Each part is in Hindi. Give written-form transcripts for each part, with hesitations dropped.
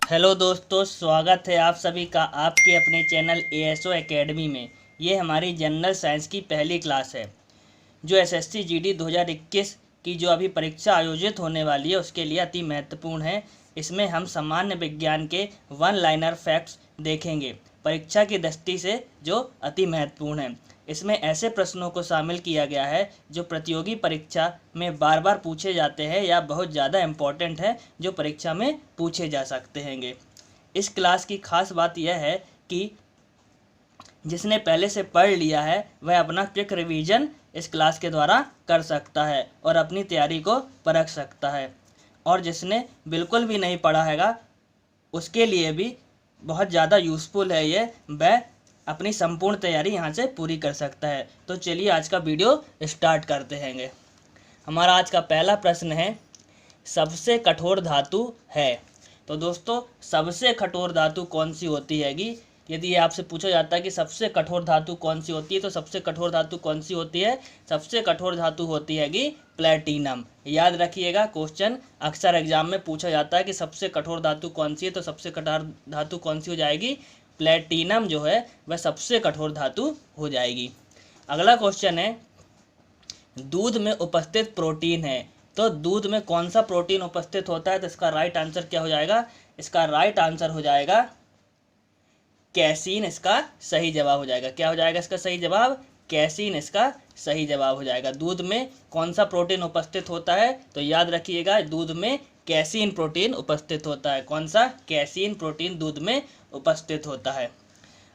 हेलो दोस्तों, स्वागत है आप सभी का आपके अपने चैनल एएसओ एकेडमी में। ये हमारी जनरल साइंस की पहली क्लास है जो एसएससी जीडी 2021 की जो अभी परीक्षा आयोजित होने वाली है उसके लिए अति महत्वपूर्ण है। इसमें हम सामान्य विज्ञान के वन लाइनर फैक्ट्स देखेंगे परीक्षा की दृष्टि से जो अति महत्वपूर्ण है। इसमें ऐसे प्रश्नों को शामिल किया गया है जो प्रतियोगी परीक्षा में बार बार पूछे जाते हैं या बहुत ज़्यादा इम्पोर्टेंट है जो परीक्षा में पूछे जा सकते हैंगे। इस क्लास की खास बात यह है कि जिसने पहले से पढ़ लिया है वह अपना क्विक रिवीजन इस क्लास के द्वारा कर सकता है और अपनी तैयारी को परख सकता है, और जिसने बिल्कुल भी नहीं पढ़ा हैगा उसके लिए भी बहुत ज़्यादा यूज़फुल है ये, वह अपनी संपूर्ण तैयारी यहाँ से पूरी कर सकता है। तो चलिए आज का वीडियो स्टार्ट करते हैंगे। हमारा आज का पहला प्रश्न है, सबसे कठोर धातु है। तो दोस्तों, सबसे कठोर धातु कौन सी होती हैगी? यदि आपसे पूछा जाता है कि सबसे कठोर धातु कौन सी होती है, तो सबसे कठोर धातु कौन सी होती है? सबसे कठोर धातु होती हैगी प्लेटिनम। याद रखिएगा, क्वेश्चन अक्सर एग्जाम में पूछा जाता है कि सबसे कठोर धातु कौन सी है, तो सबसे कठोर धातु कौन सी हो जाएगी? प्लेटिनम जो है वह सबसे कठोर धातु हो जाएगी। अगला क्वेश्चन है, दूध में उपस्थित प्रोटीन है। तो दूध में कौन सा प्रोटीन उपस्थित होता है? तो इसका राइट आंसर क्या हो जाएगा? इसका राइट आंसर हो जाएगा कैसीन। इसका सही जवाब हो जाएगा। क्या हो जाएगा इसका सही जवाब? कैसीन इसका सही जवाब हो जाएगा। दूध में कौन सा प्रोटीन उपस्थित होता है? तो याद रखिएगा, दूध में कैसीन प्रोटीन उपस्थित होता है। कौन सा? कैसीन प्रोटीन दूध में उपस्थित होता है।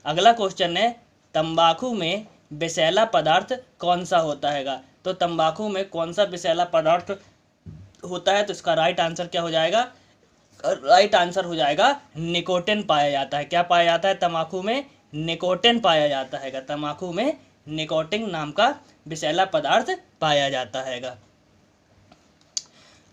अगला क्वेश्चन है, तंबाकू में विषैला पदार्थ कौन सा होता हैगा? तो तंबाकू में कौन सा विषैला पदार्थ होता है? तो इसका राइट आंसर क्या हो जाएगा? राइट आंसर हो जाएगा निकोटिन पाया जाता है। क्या पाया जाता है? तंबाकू में निकोटिन पाया जाता हैगा। तंबाकू में निकोटिन नाम का विषैला पदार्थ पाया जाता हैगा।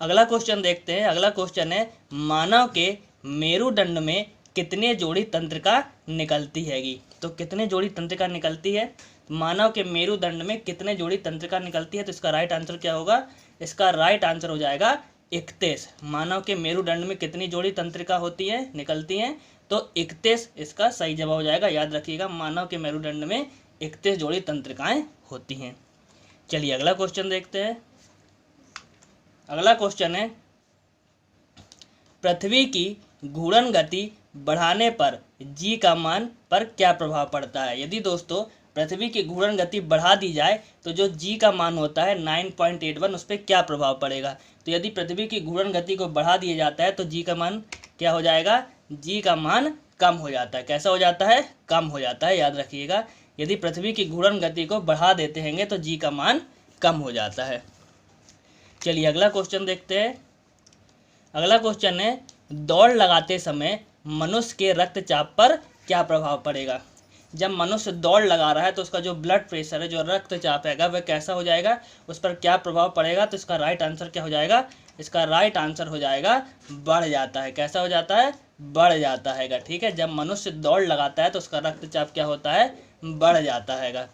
अगला क्वेश्चन देखते हैं। अगला क्वेश्चन है, मानव के मेरुदंड में कितने जोड़ी तंत्रिका निकलती हैगी? तो कितने जोड़ी तंत्रिका निकलती है? मानव के मेरुदंड में कितने जोड़ी तंत्रिका निकलती है? तो इसका राइट आंसर क्या होगा? इसका राइट आंसर हो जाएगा 31। मानव के मेरुदंड में कितनी जोड़ी तंत्रिका होती है, निकलती हैं? तो 31 इसका सही जवाब हो जाएगा। याद रखिएगा, मानव के मेरुदंड में 31 जोड़ी तंत्रिकाएं होती हैं। चलिए अगला क्वेश्चन देखते हैं। अगला क्वेश्चन है, पृथ्वी की घूर्णन गति बढ़ाने पर जी का मान पर क्या प्रभाव पड़ता है? यदि दोस्तों पृथ्वी की घूर्णन गति बढ़ा दी जाए तो जो जी का मान होता है 9.81, उस पर क्या प्रभाव पड़ेगा? तो यदि पृथ्वी की घूर्णन गति को बढ़ा दिया जाता है तो जी का मान क्या हो जाएगा? जी का मान कम हो जाता है। कैसा हो जाता है? कम हो जाता है। याद रखिएगा, यदि पृथ्वी की घूर्णन गति को बढ़ा देते हैं तो जी का मान कम हो जाता है। चलिए अगला क्वेश्चन देखते हैं। अगला क्वेश्चन है, दौड़ लगाते समय मनुष्य के रक्तचाप पर क्या प्रभाव पड़ेगा? जब मनुष्य दौड़ लगा रहा है तो उसका जो ब्लड प्रेशर है, जो रक्तचाप है, वह कैसा हो जाएगा? उस पर क्या प्रभाव पड़ेगा? तो इसका राइट आंसर क्या हो जाएगा? इसका राइट आंसर हो जाएगा बढ़ जाता है। कैसा हो जाता है? बढ़ जाता हैगा। ठीक है, जब मनुष्य दौड़ लगाता है तो उसका रक्तचाप क्या होता है? बढ़ जाता हैगा।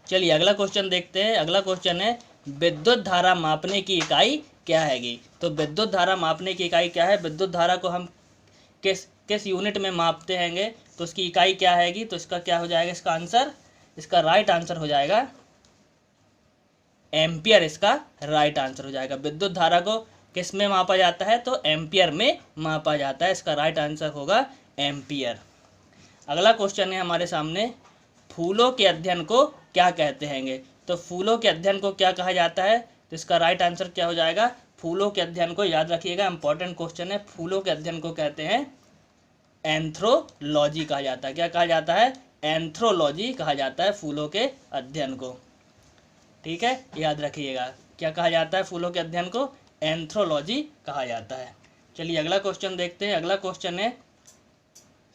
चलिए अगला क्वेश्चन देखते हैं। अगला क्वेश्चन है, विद्युत धारा मापने की इकाई क्या हैगी? तो विद्युत धारा मापने की इकाई क्या है? विद्युत धारा को हम किस यूनिट में मापते हैंगे? तो उसकी इकाई क्या हैगी? तो इसका क्या हो जाएगा इसका आंसर? इसका राइट आंसर हो जाएगा एम्पियर। इसका राइट आंसर हो जाएगा। विद्युत धारा को किस में मापा जाता है? तो एम्पियर में मापा जाता है। इसका राइट आंसर होगा एम्पियर। अगला क्वेश्चन है हमारे सामने, फूलों के अध्ययन को क्या कहते हैंगे? तो फूलों के अध्ययन को क्या कहा जाता है? तो इसका राइट आंसर क्या हो जाएगा? फूलों के अध्ययन को, याद रखिएगा, इंपॉर्टेंट क्वेश्चन है, फूलों के अध्ययन को कहते हैं एंथ्रोलॉजी कहा जाता है। क्या कहा जाता है? एंथ्रोलॉजी कहा जाता है फूलों के अध्ययन को। ठीक है, याद रखिएगा, क्या कहा जाता है फूलों के अध्ययन को? एंथ्रोलॉजी कहा जाता है। चलिए अगला क्वेश्चन देखते हैं। अगला क्वेश्चन है,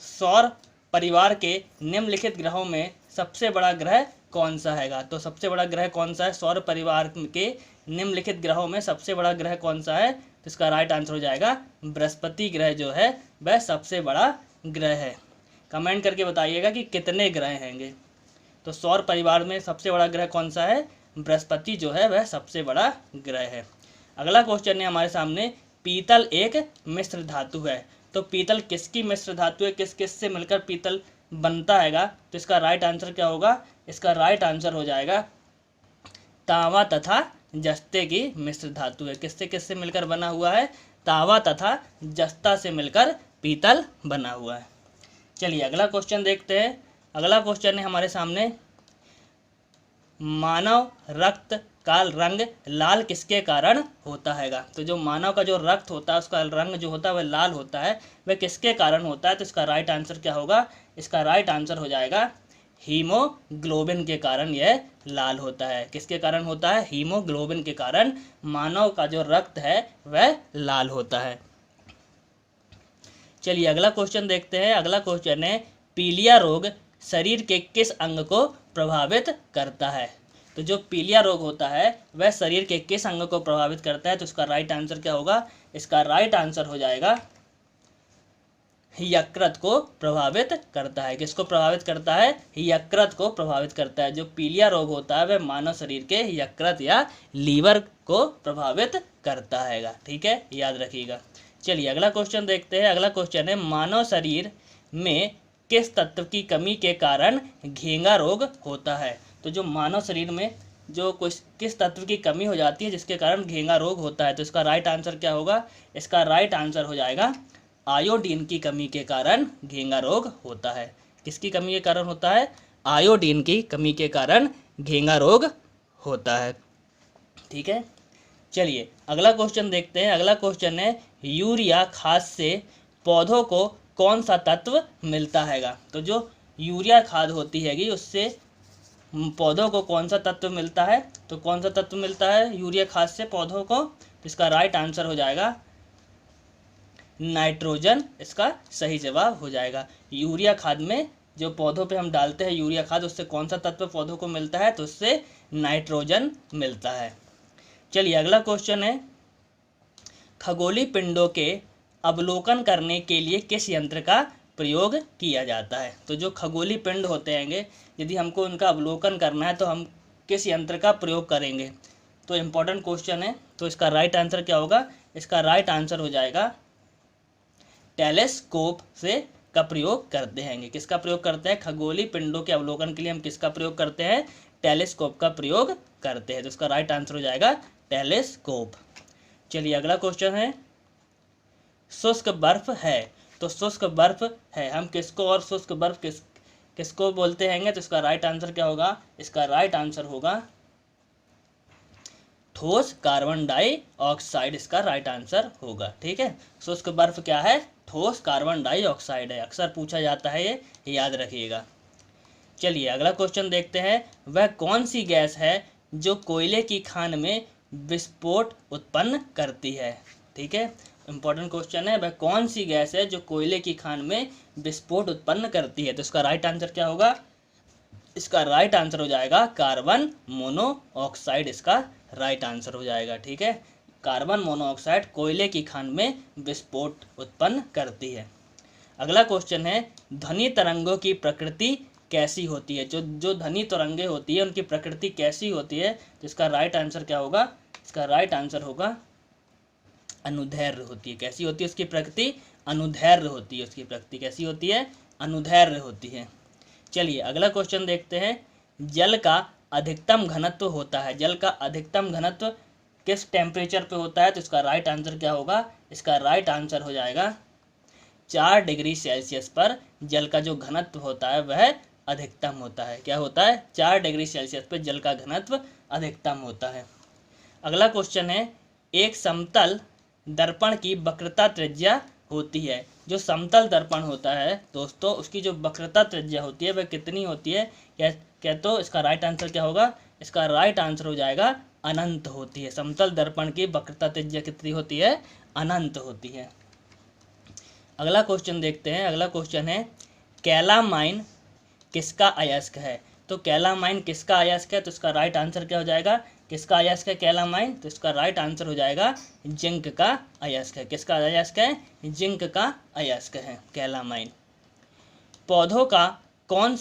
सौर परिवार के निम्नलिखित ग्रहों में सबसे बड़ा ग्रह कौन सा हैगा? तो सबसे बड़ा ग्रह कौन सा है? सौर परिवार के निम्नलिखित ग्रहों में सबसे बड़ा ग्रह कौन सा है? तो इसका राइट आंसर हो जाएगा बृहस्पति ग्रह जो है वह सबसे बड़ा ग्रह है। कमेंट करके बताइएगा कि कितने ग्रह हैंगे। तो सौर परिवार में सबसे बड़ा ग्रह कौन सा है? बृहस्पति जो है वह सबसे बड़ा ग्रह है। अगला क्वेश्चन है हमारे सामने, पीतल एक मिश्र धातु है। तो पीतल किसकी मिश्र धातु है, किस किस से मिलकर पीतल बनता हैगा? तो इसका राइट आंसर क्या होगा? इसका राइट आंसर हो जाएगा तांबा तथा जस्ते की मिश्र धातु है। किससे किससे मिलकर बना हुआ है? तांबा तथा जस्ता से मिलकर पीतल बना हुआ है। चलिए अगला क्वेश्चन देखते हैं। अगला क्वेश्चन है हमारे सामने, मानव रक्त का रंग लाल किसके कारण होता हैगा? तो जो मानव का जो रक्त होता है उसका रंग जो होता है वह लाल होता है, वह किसके कारण होता है? तो इसका राइट आंसर क्या होगा? इसका राइट आंसर हो जाएगा हीमोग्लोबिन के कारण यह लाल होता है। किसके कारण होता है? हीमोग्लोबिन के कारण मानव का जो रक्त है वह लाल होता है। चलिए अगला क्वेश्चन देखते हैं। अगला क्वेश्चन है, पीलिया रोग शरीर के किस अंग को प्रभावित करता है? तो जो पीलिया रोग होता है वह शरीर के किस अंग को प्रभावित करता है? तो इसका राइट आंसर क्या होगा? इसका राइट आंसर हो जाएगा यकृत को प्रभावित करता है। किसको प्रभावित करता है? यकृत को प्रभावित करता है। जो पीलिया रोग होता है वह मानव शरीर के यकृत या लीवर को प्रभावित करता है। ठीक है, याद रखिएगा। चलिए अगला क्वेश्चन देखते हैं। अगला क्वेश्चन है, मानव शरीर में किस तत्व की कमी के कारण घेंगा रोग होता है? तो जो मानव शरीर में जो किस तत्व की कमी हो जाती है जिसके कारण घेंगा रोग होता है? तो इसका राइट आंसर क्या होगा? इसका राइट आंसर हो जाएगा आयोडीन की कमी के कारण घेंगा रोग होता है। किसकी कमी के कारण होता है? आयोडीन की कमी के कारण घेंगा रोग होता है। ठीक है, चलिए अगला क्वेश्चन देखते हैं। अगला क्वेश्चन है, यूरिया खाद से पौधों को कौन सा तत्व मिलता हैगा? तो जो यूरिया खाद होती हैगी उससे पौधों को कौन सा तत्व मिलता है? तो कौन सा तत्व मिलता है यूरिया खाद से पौधों को? तो इसका राइट आंसर हो जाएगा नाइट्रोजन। इसका सही जवाब हो जाएगा। यूरिया खाद में जो पौधों पे हम डालते हैं यूरिया खाद, उससे कौन सा तत्व पौधों को मिलता है? तो उससे नाइट्रोजन मिलता है। चलिए अगला क्वेश्चन है, खगोलीय पिंडों के अवलोकन करने के लिए किस यंत्र का प्रयोग किया जाता है? तो जो खगोलीय पिंड होते हैंगे यदि हमको उनका अवलोकन करना है तो हम किस यंत्र का प्रयोग करेंगे? तो इम्पोर्टेंट क्वेश्चन है। तो इसका राइट आंसर क्या होगा? इसका राइट आंसर हो जाएगा टेलीस्कोप से का प्रयोग करते हैं। किसका प्रयोग करते हैं? खगोलीय पिंडों के अवलोकन के लिए हम किसका प्रयोग करते हैं? टेलीस्कोप का प्रयोग करते हैं। तो इसका राइट आंसर हो जाएगा टेलीस्कोप। चलिए अगला क्वेश्चन है, शुष्क बर्फ है। तो शुष्क बर्फ है हम किसको और शुष्क बर्फ किसको बोलते हैं? तो इसका राइट आंसर क्या होगा? इसका राइट आंसर होगा ठोस कार्बन डाइऑक्साइड। इसका राइट आंसर होगा। ठीक है, शुष्क बर्फ क्या है? ठोस कार्बन डाइऑक्साइड है। अक्सर पूछा जाता है, ये याद रखिएगा। चलिए अगला क्वेश्चन देखते हैं, वह कौन सी गैस है जो कोयले की खान में विस्फोट उत्पन्न करती है? ठीक है, इंपॉर्टेंट क्वेश्चन है, वह कौन सी गैस है जो कोयले की खान में विस्फोट उत्पन्न करती है? तो इसका राइट आंसर क्या होगा? इसका राइट आंसर हो जाएगा कार्बन मोनोऑक्साइड। इसका राइट आंसर हो जाएगा। ठीक है, कार्बन मोनोऑक्साइड कोयले की खान में विस्फोट उत्पन्न करती है। अगला क्वेश्चन है, ध्वनि तरंगों की प्रकृति कैसी होती है? जो ध्वनि तरंगे होती है उनकी प्रकृति कैसी होती है? तो इसका राइट आंसर क्या होगा? इसका राइट आंसर होगा अनुदैर्घ्य होती है। कैसी होती है उसकी प्रकृति? अनुदैर्घ्य होती है। उसकी प्रकृति कैसी होती है? अनुदैर्घ्य होती है। चलिए अगला क्वेश्चन देखते हैं, जल का अधिकतम घनत्व होता है। जल का अधिकतम घनत्व किस टेम्परेचर पे होता है? तो इसका राइट आंसर क्या होगा? इसका राइट आंसर हो जाएगा 4 डिग्री सेल्सियस पर जल का जो घनत्व होता है वह अधिकतम होता है। क्या होता है? 4 डिग्री सेल्सियस पर जल का घनत्व अधिकतम होता है। अगला क्वेश्चन है, एक समतल दर्पण की वक्रता त्रिज्या होती है। जो समतल दर्पण होता है दोस्तों उसकी जो वक्रता त्रिज्या होती है वह कितनी होती है? क्या तो इसका राइट आंसर क्या होगा? इसका राइट आंसर हो जाएगा अनंत होती है। समतल दर्पण की वक्रता त्रिज्या कितनी होती है? अनंत होती है। अगला क्वेश्चन देखते हैं। अगला क्वेश्चन है, कैलामाइन किसका अयस्क है? तो कैलामाइन किसका अयस्क है? तो इसका राइट आंसर क्या हो जाएगा? किसका अयस्क है कैलामाइन? तो इसका राइट आंसर हो जाएगा जिंक का अयस्क है। किसका अयस्क है? जिंक का अयस्क है कैलामाइन। पौधों का कौन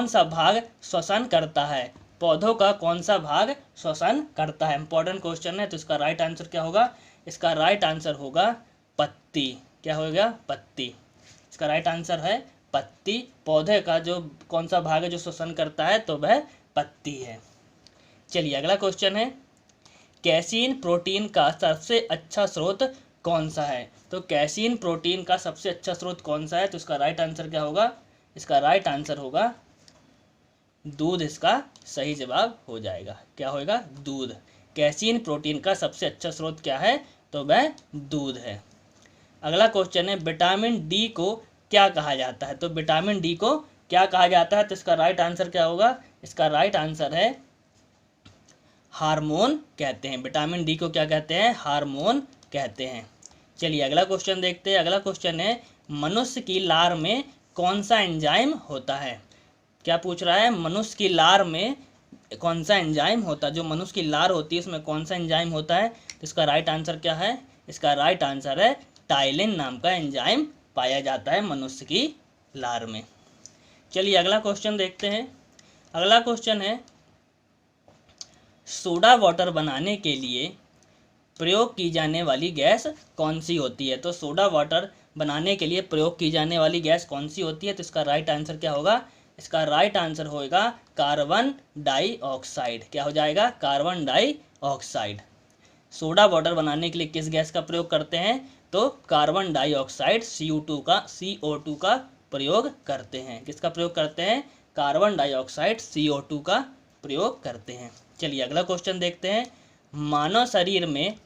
सा भाग श्वसन करता है? पौधों का कौन सा भाग श्वसन करता है? इंपॉर्टेंट क्वेश्चन है। तो इसका राइट आंसर क्या होगा? इसका राइट आंसर होगा पत्ती। क्या होगा? पत्ती। इसका राइट आंसर है पत्ती। पौधे का जो कौन सा भाग है जो श्वसन करता है? तो वह पत्ती है। चलिए अगला क्वेश्चन है, कैसीन प्रोटीन का सबसे अच्छा स्रोत कौन सा है? तो कैसीन प्रोटीन का सबसे अच्छा स्रोत कौन सा है? तो इसका राइट आंसर क्या होगा? इसका राइट आंसर होगा दूध। इसका सही जवाब हो जाएगा। क्या होगा? दूध। कैसीन प्रोटीन का सबसे अच्छा स्रोत क्या है? तो वह दूध है। अगला क्वेश्चन है, विटामिन डी को क्या कहा जाता है? तो विटामिन डी को क्या कहा जाता है? तो इसका राइट आंसर क्या होगा? इसका राइट आंसर है हार्मोन कहते हैं। विटामिन डी को क्या कहते हैं? हार्मोन कहते हैं। चलिए अगला क्वेश्चन देखते हैं। अगला क्वेश्चन है, मनुष्य की लार में कौन सा एंजाइम होता है? क्या पूछ रहा है? मनुष्य की लार में कौन सा एंजाइम होता है? जो मनुष्य की लार होती है उसमें कौन सा एंजाइम होता है? तो इसका राइट आंसर क्या है? इसका राइट आंसर है टाइलिन नाम का एंजाइम पाया जाता है मनुष्य की लार में। चलिए अगला क्वेश्चन देखते हैं। अगला क्वेश्चन है, सोडा वाटर बनाने के लिए प्रयोग की जाने वाली गैस कौन सी होती है? तो सोडा वाटर बनाने के लिए प्रयोग की जाने वाली गैस कौन सी होती है? तो इसका राइट आंसर क्या होगा? इसका राइट आंसर होगा कार्बन डाइऑक्साइड। क्या हो जाएगा? Carbon dioxide. सोडा वाटर बनाने के लिए किस गैस का प्रयोग करते हैं? तो कार्बन डाइऑक्साइड CO2 का प्रयोग करते हैं। किसका प्रयोग करते हैं? कार्बन डाइऑक्साइड CO2 का प्रयोग करते हैं। चलिए अगला क्वेश्चन देखते हैं, मानव शरीर में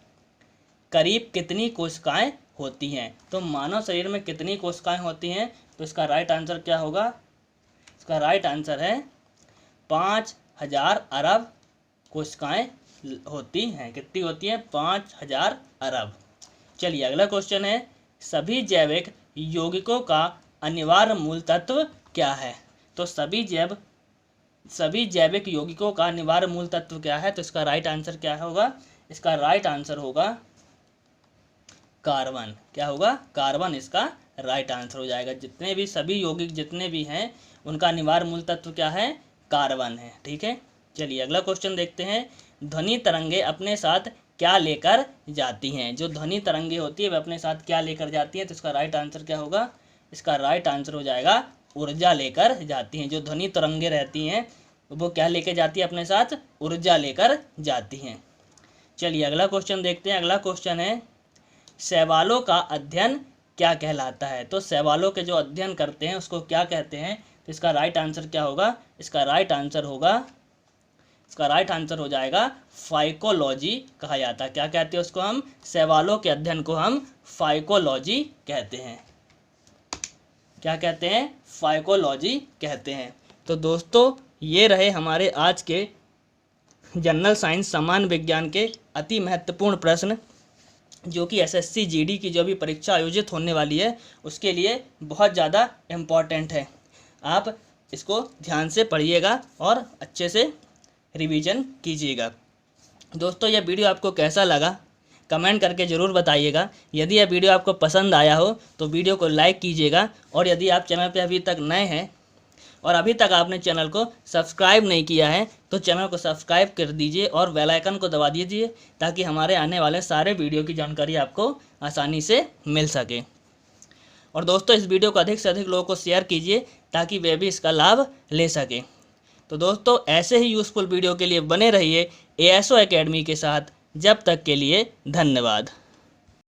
करीब कितनी कोशिकाएं होती हैं? तो मानव शरीर में कितनी कोशिकाएं होती हैं? तो इसका राइट आंसर क्या होगा? इसका राइट आंसर है 5000 अरब कोशिकाएं होती हैं। कितनी होती हैं? 5000 अरब। चलिए अगला क्वेश्चन है, सभी जैविक यौगिकों का अनिवार्य मूल तत्व क्या है? तो सभी जैविक यौगिकों का अनिवार्य मूल तत्व क्या है? तो इसका राइट आंसर क्या होगा? इसका राइट आंसर होगा कार्बन। क्या होगा? कार्बन इसका राइट आंसर हो जाएगा। जितने भी सभी यौगिक जितने भी हैं उनका अनिवार्य मूल तत्व क्या है? कार्बन है। ठीक है। चलिए अगला क्वेश्चन देखते हैं, ध्वनि तरंगे अपने साथ क्या लेकर जाती हैं? जो ध्वनि तरंगे होती है वह अपने साथ क्या लेकर जाती हैं? तो इसका राइट आंसर क्या होगा? इसका राइट आंसर हो जाएगा ऊर्जा लेकर जाती हैं। जो ध्वनि तरंगे रहती हैं वो क्या लेकर जाती है अपने साथ? ऊर्जा लेकर जाती हैं। चलिए अगला क्वेश्चन देखते हैं। अगला क्वेश्चन है, शैवालों का अध्ययन क्या कहलाता है? तो शैवालों के जो अध्ययन करते हैं उसको क्या कहते हैं? तो इसका राइट आंसर क्या होगा? इसका राइट आंसर हो जाएगा फाइकोलॉजी कहा जाता है। क्या कहते हैं उसको हम? शैवालों के अध्ययन को हम फाइकोलॉजी कहते हैं। क्या कहते हैं? फाइकोलॉजी कहते हैं। तो दोस्तों ये रहे हमारे आज के जनरल साइंस सामान्य विज्ञान के अति महत्वपूर्ण प्रश्न, जो कि SSC GD की जो भी परीक्षा आयोजित होने वाली है उसके लिए बहुत ज़्यादा इम्पॉर्टेंट है। आप इसको ध्यान से पढ़िएगा और अच्छे से रिवीजन कीजिएगा। दोस्तों यह वीडियो आपको कैसा लगा कमेंट करके ज़रूर बताइएगा। यदि यह वीडियो आपको पसंद आया हो तो वीडियो को लाइक कीजिएगा, और यदि आप चैनल पर अभी तक नए हैं और अभी तक आपने चैनल को सब्सक्राइब नहीं किया है तो चैनल को सब्सक्राइब कर दीजिए और बेल आइकन को दबा दीजिए, ताकि हमारे आने वाले सारे वीडियो की जानकारी आपको आसानी से मिल सके। और दोस्तों इस वीडियो को अधिक से अधिक लोगों को शेयर कीजिए ताकि वे भी इसका लाभ ले सकें। तो दोस्तों ऐसे ही यूज़फुल वीडियो के लिए बने रहिए ASO एकेडमी के साथ। जब तक के लिए धन्यवाद।